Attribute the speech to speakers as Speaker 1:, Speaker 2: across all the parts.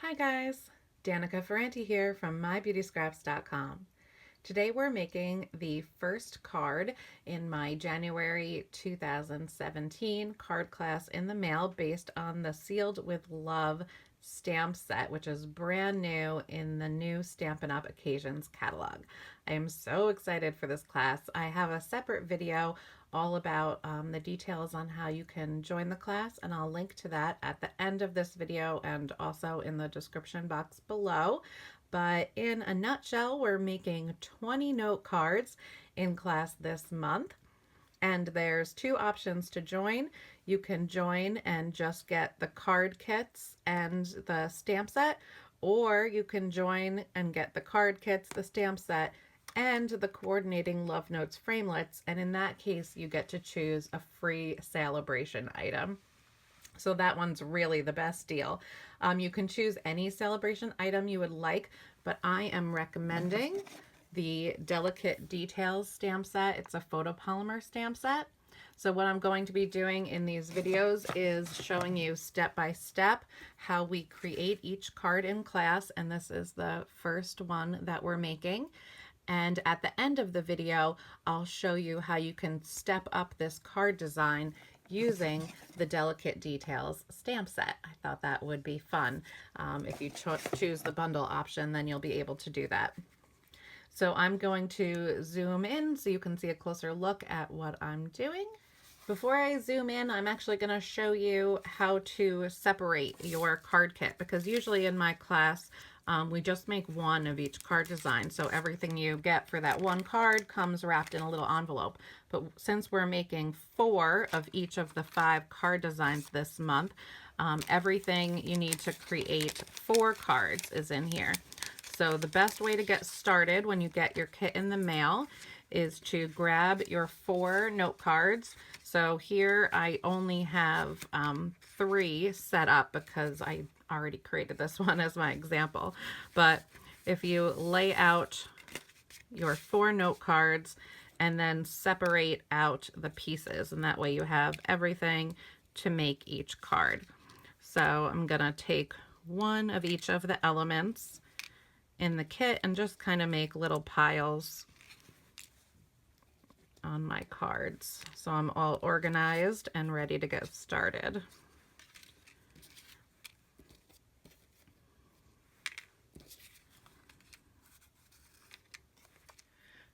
Speaker 1: Hi guys, Danica Ferrante here from mybeautyscraps.com. Today we're making the first card in my January 2017 card class in the mail based on the Sealed with Love stamp set, which is brand new in the new Stampin' Up! Occasions catalog. I am so excited for this class. I have a separate video all about the details on how you can join the class, and I'll link to that at the end of this video and also in the description box below. But in a nutshell, we're making 20 note cards in class this month. And there's two options to join. You can join and just get the card kits and the stamp set, or you can join and get the card kits, the stamp set, and the coordinating Love Notes framelits. And in that case, you get to choose a free Sale-A-Bration item. So that one's really the best deal. You can choose any Sale-A-Bration item you would like, but I am recommending the Delicate Details stamp set. It's a photopolymer stamp set. So what I'm going to be doing in these videos is showing you step by step how we create each card in class, and this is the first one that we're making. And at the end of the video, I'll show you how you can step up this card design using the Delicate Details stamp set. I thought that would be fun. If you choose the bundle option, then you'll be able to do that. So I'm going to zoom in so you can see a closer look at what I'm doing. Before I zoom in, I'm actually going to show you how to separate your card kit, because usually in my class, we just make one of each card design. So everything you get for that one card comes wrapped in a little envelope. But since we're making 4 of each of the 5 card designs this month, everything you need to create 4 cards is in here. So the best way to get started when you get your kit in the mail is to grab your 4 note cards. So here I only have 3 set up because I already created this one as my example. But if you lay out your 4 note cards and then separate out the pieces, and that way you have everything to make each card. So I'm gonna take one of each of the elements in the kit and just kind of make little piles on my cards. So I'm all organized and ready to get started.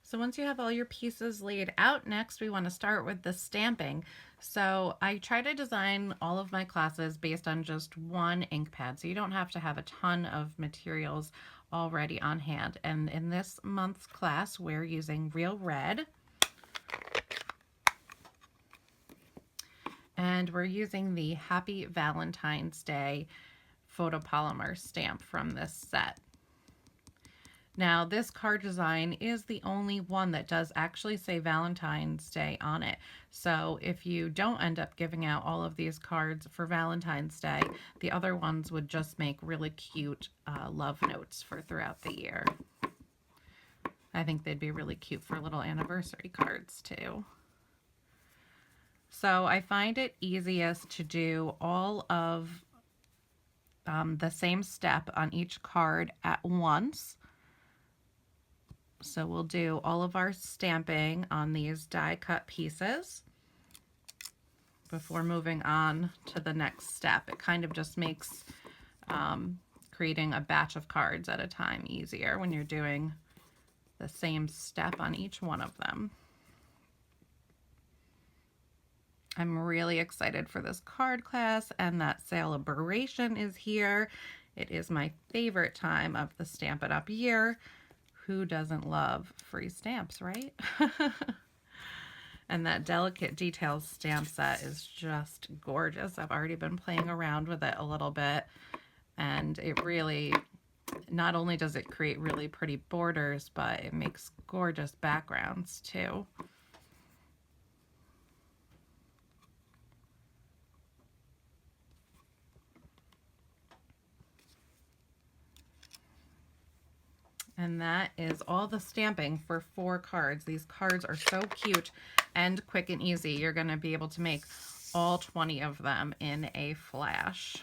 Speaker 1: So once you have all your pieces laid out, next we want to start with the stamping. So I try to design all of my classes based on just one ink pad, so you don't have to have a ton of materials already on hand. And in this month's class, we're using Real Red. And we're using the Happy Valentine's Day photopolymer stamp from this set. Now, this card design is the only one that does actually say Valentine's Day on it. So if you don't end up giving out all of these cards for Valentine's Day, the other ones would just make really cute love notes for throughout the year. I think they'd be really cute for little anniversary cards too. So I find it easiest to do all of the same step on each card at once. So we'll do all of our stamping on these die cut pieces before moving on to the next step. It kind of just makes creating a batch of cards at a time easier when you're doing the same step on each one of them. I'm really excited for this card class, and that Sale-A-Bration is here. It is my favorite time of the Stampin' Up! Year. Who doesn't love free stamps, right? And that Delicate Details stamp set is just gorgeous. I've already been playing around with it a little bit, and it really, not only does it create really pretty borders, but it makes gorgeous backgrounds too. And that is all the stamping for 4 cards. These cards are so cute and quick and easy. You're going to be able to make all 20 of them in a flash.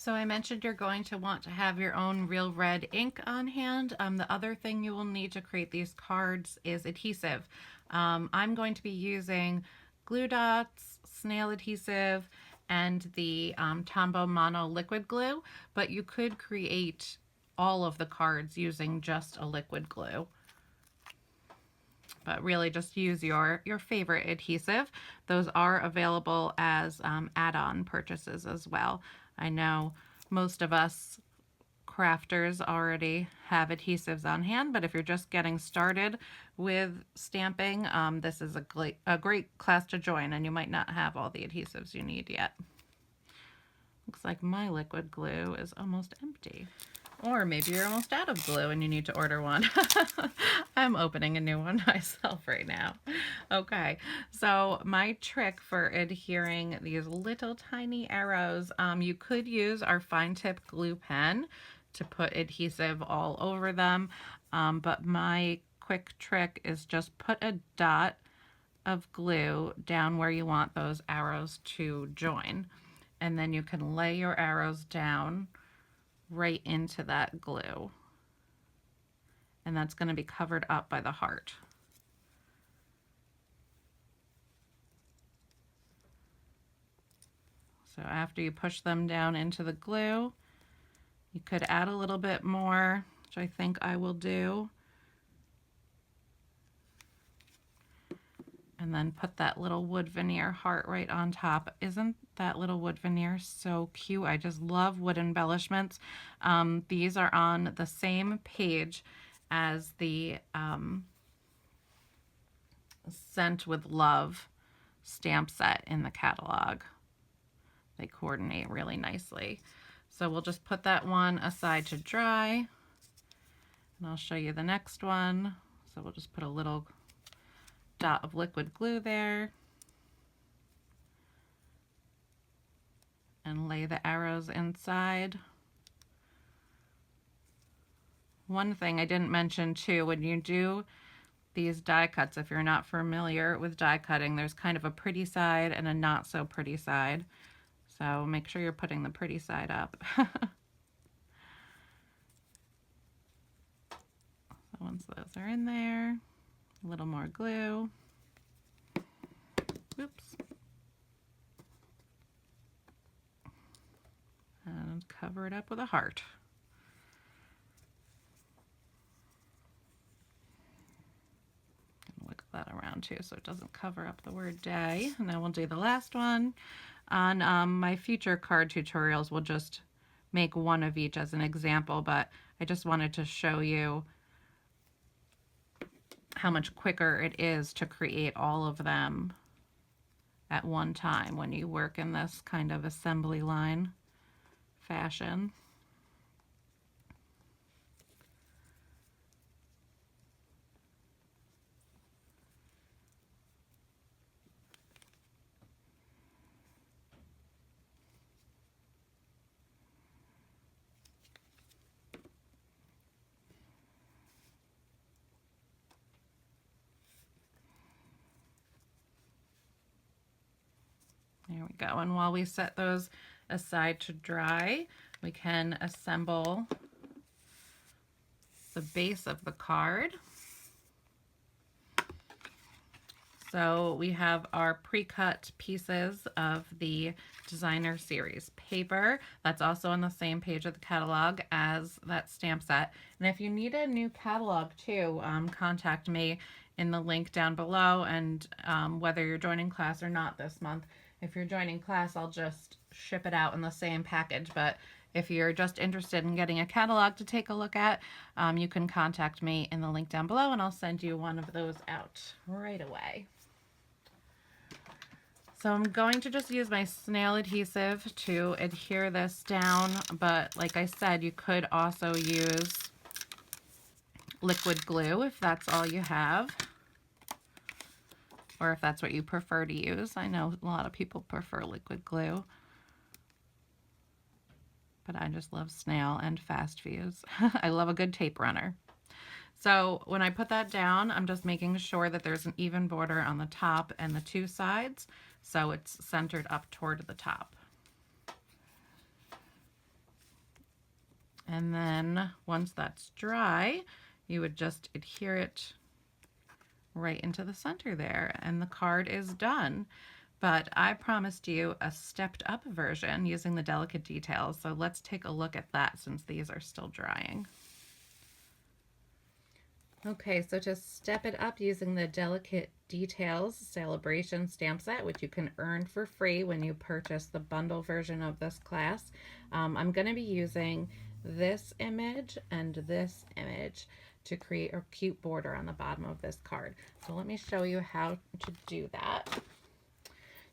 Speaker 1: So I mentioned you're going to want to have your own real red ink on hand. The other thing you will need to create these cards is adhesive. I'm going to be using glue dots, snail adhesive, and the Tombow Mono liquid glue, but you could create all of the cards using just a liquid glue. But really just use your favorite adhesive. Those are available as add-on purchases as well. I know most of us crafters already have adhesives on hand, but if you're just getting started with stamping, this is a great class to join, and you might not have all the adhesives you need yet. Looks like my liquid glue is almost empty. Or maybe you're almost out of glue and you need to order one. I'm opening a new one myself right now. Okay, so my trick for adhering these little tiny arrows, you could use our fine tip glue pen to put adhesive all over them, but my quick trick is just put a dot of glue down where you want those arrows to join, and then you can lay your arrows down right into that glue, and that's going to be covered up by the heart. So after you push them down into the glue, you could add a little bit more, which I think I will do, and then put that little wood veneer heart right on top. Isn't that little wood veneer so cute? I just love wood embellishments. These are on the same page as the Scent with Love stamp set in the catalog. They coordinate really nicely. So we'll just put that one aside to dry, and I'll show you the next one. So we'll just put a little dot of liquid glue there and lay the arrows inside. One thing I didn't mention too, when you do these die cuts, if you're not familiar with die cutting, there's kind of a pretty side and a not so pretty side. So make sure you're putting the pretty side up. So once those are in there, a little more glue. Oops. And cover it up with a heart. And wiggle that around too so it doesn't cover up the word day. And then we'll do the last one. On my future card tutorials, we'll just make one of each as an example, but I just wanted to show you how much quicker it is to create all of them at one time when you work in this kind of assembly line fashion. There we go. And while we set those aside to dry, we can assemble the base of the card. So we have our pre-cut pieces of the designer series paper. That's also on the same page of the catalog as that stamp set. And if you need a new catalog too, contact me in the link down below, and whether you're joining class or not this month. If you're joining class, I'll just ship it out in the same package, but if you're just interested in getting a catalog to take a look at, you can contact me in the link down below, and I'll send you one of those out right away. So I'm going to just use my snail adhesive to adhere this down, but like I said, you could also use liquid glue if that's all you have, or if that's what you prefer to use. I know a lot of people prefer liquid glue, but I just love snail and fast fuse. I love a good tape runner. So when I put that down, I'm just making sure that there's an even border on the top and the two sides, so it's centered up toward the top. And then once that's dry, you would just adhere it right into the center there, and the card is done. But I promised you a stepped up version using the delicate details, so let's take a look at that since these are still drying. Okay, so to step it up using the delicate details Sale-A-Bration stamp set, which you can earn for free when you purchase the bundle version of this class, I'm going to be using this image and this image to create a cute border on the bottom of this card. So let me show you how to do that.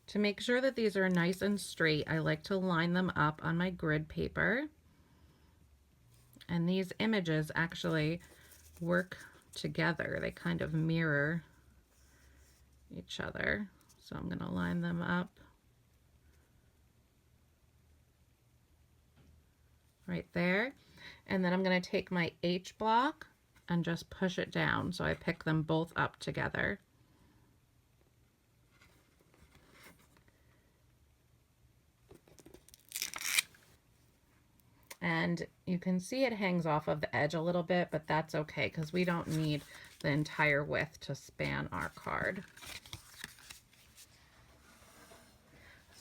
Speaker 1: To make sure that these are nice and straight, I like to line them up on my grid paper. And these images actually work together. They kind of mirror each other. So I'm going to line them up right there. And then I'm going to take my H block and just push it down so I pick them both up together. And you can see it hangs off of the edge a little bit, but that's okay because we don't need the entire width to span our card.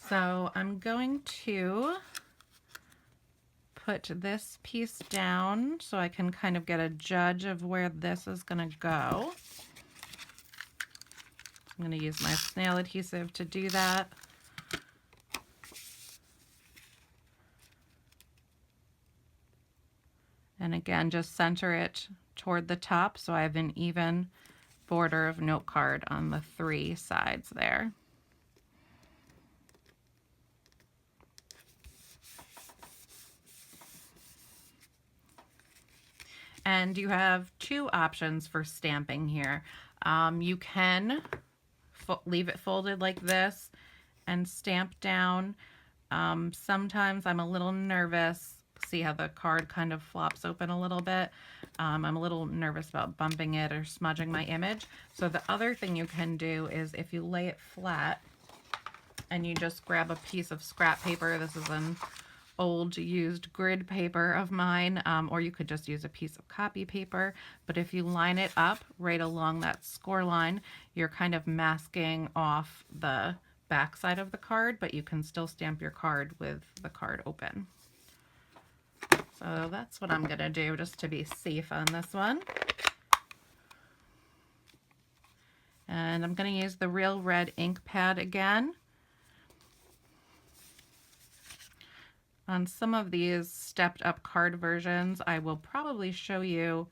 Speaker 1: So I'm going to put this piece down so I can kind of get a judge of where this is going to go. I'm going to use my snail adhesive to do that. And again, just center it toward the top so I have an even border of note card on the 3 sides there. And you have 2 options for stamping here. You can leave it folded like this and stamp down. Sometimes I'm a little nervous. See how the card kind of flops open a little bit? I'm a little nervous about bumping it or smudging my image. So the other thing you can do is if you lay it flat and you just grab a piece of scrap paper, this is an old used grid paper of mine, or you could just use a piece of copy paper, but if you line it up right along that score line, you're kind of masking off the back side of the card, but you can still stamp your card with the card open. So that's what I'm going to do just to be safe on this one. And I'm going to use the Real Red ink pad again. On some of these stepped up card versions, I will probably show you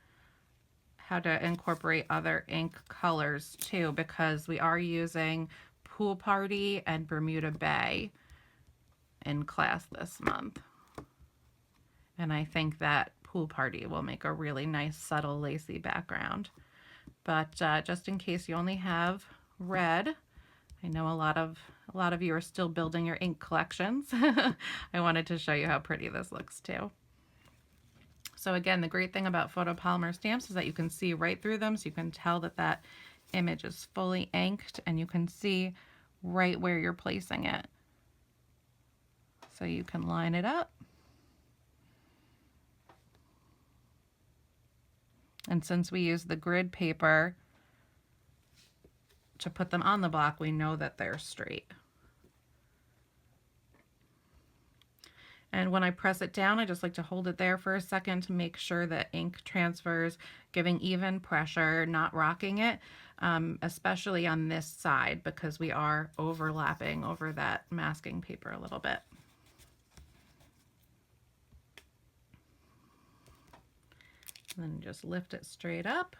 Speaker 1: how to incorporate other ink colors too, because we are using Pool Party and Bermuda Bay in class this month. And I think that Pool Party will make a really nice subtle lacy background. But just in case you only have red, I know a lot of you are still building your ink collections. I wanted to show you how pretty this looks too. So again, the great thing about photopolymer stamps is that you can see right through them, so you can tell that that image is fully inked and you can see right where you're placing it. So you can line it up. And since we use the grid paper to put them on the block, we know that they're straight. And when I press it down, I just like to hold it there for a second to make sure that ink transfers, giving even pressure, not rocking it, especially on this side because we are overlapping over that masking paper a little bit. And then just lift it straight up.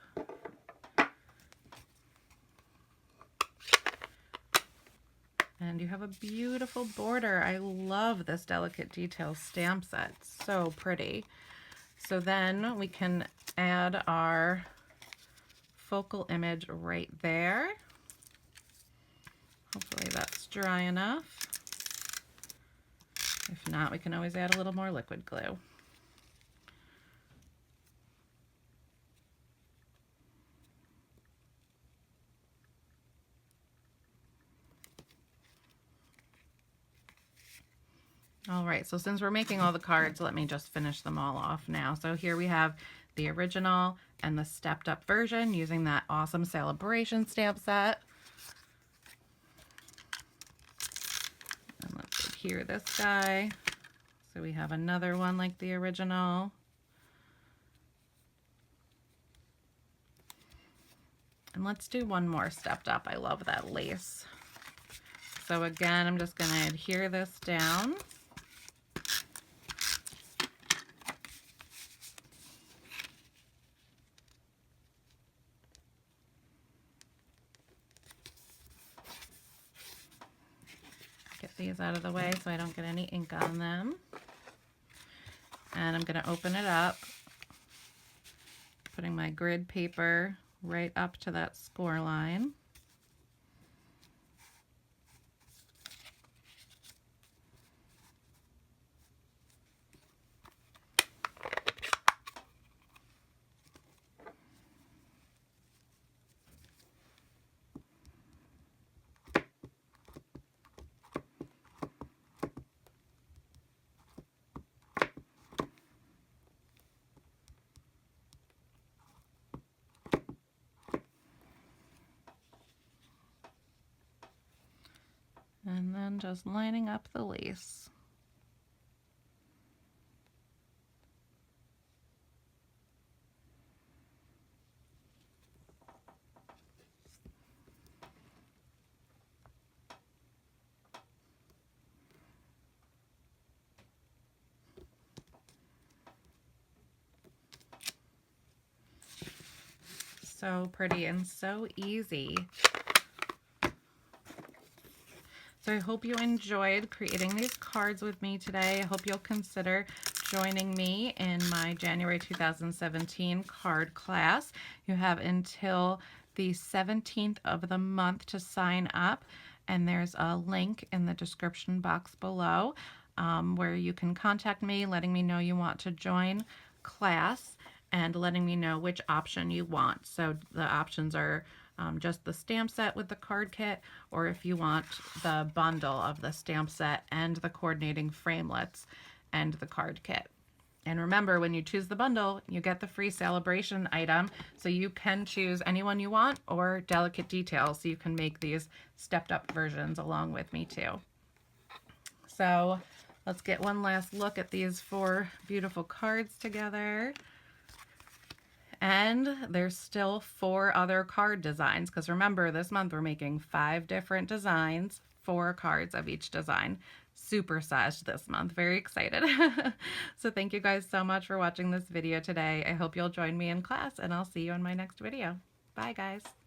Speaker 1: And you have a beautiful border. I love this delicate detail stamp set. It's so pretty. So then we can add our focal image right there. Hopefully that's dry enough. If not, we can always add a little more liquid glue. All right, so since we're making all the cards, let me just finish them all off now. So here we have the original and the stepped up version using that awesome Sale-A-Bration stamp set. And let's adhere this guy. So we have another one like the original. And let's do one more stepped up. I love that lace. So again, I'm just going to adhere this down. Get these out of the way so I don't get any ink on them. And I'm going to open it up, putting my grid paper right up to that score line. And then just lining up the lace. So pretty and so easy. So I hope you enjoyed creating these cards with me today. I hope you'll consider joining me in my January 2017 card class. You have until the 17th of the month to sign up, and there's a link in the description box below where you can contact me, letting me know you want to join class and letting me know which option you want. So the options are just the stamp set with the card kit, or if you want the bundle of the stamp set and the coordinating framelits and the card kit. And remember, when you choose the bundle, you get the free Sale-A-Bration item, so you can choose anyone you want or delicate details, so you can make these stepped up versions along with me too. So let's get one last look at these 4 beautiful cards together. And there's still 4 other card designs, because remember, this month we're making 5 different designs, 4 cards of each design. Super sized this month. Very excited. So thank you guys so much for watching this video today. I hope you'll join me in class, and I'll see you in my next video. Bye, guys.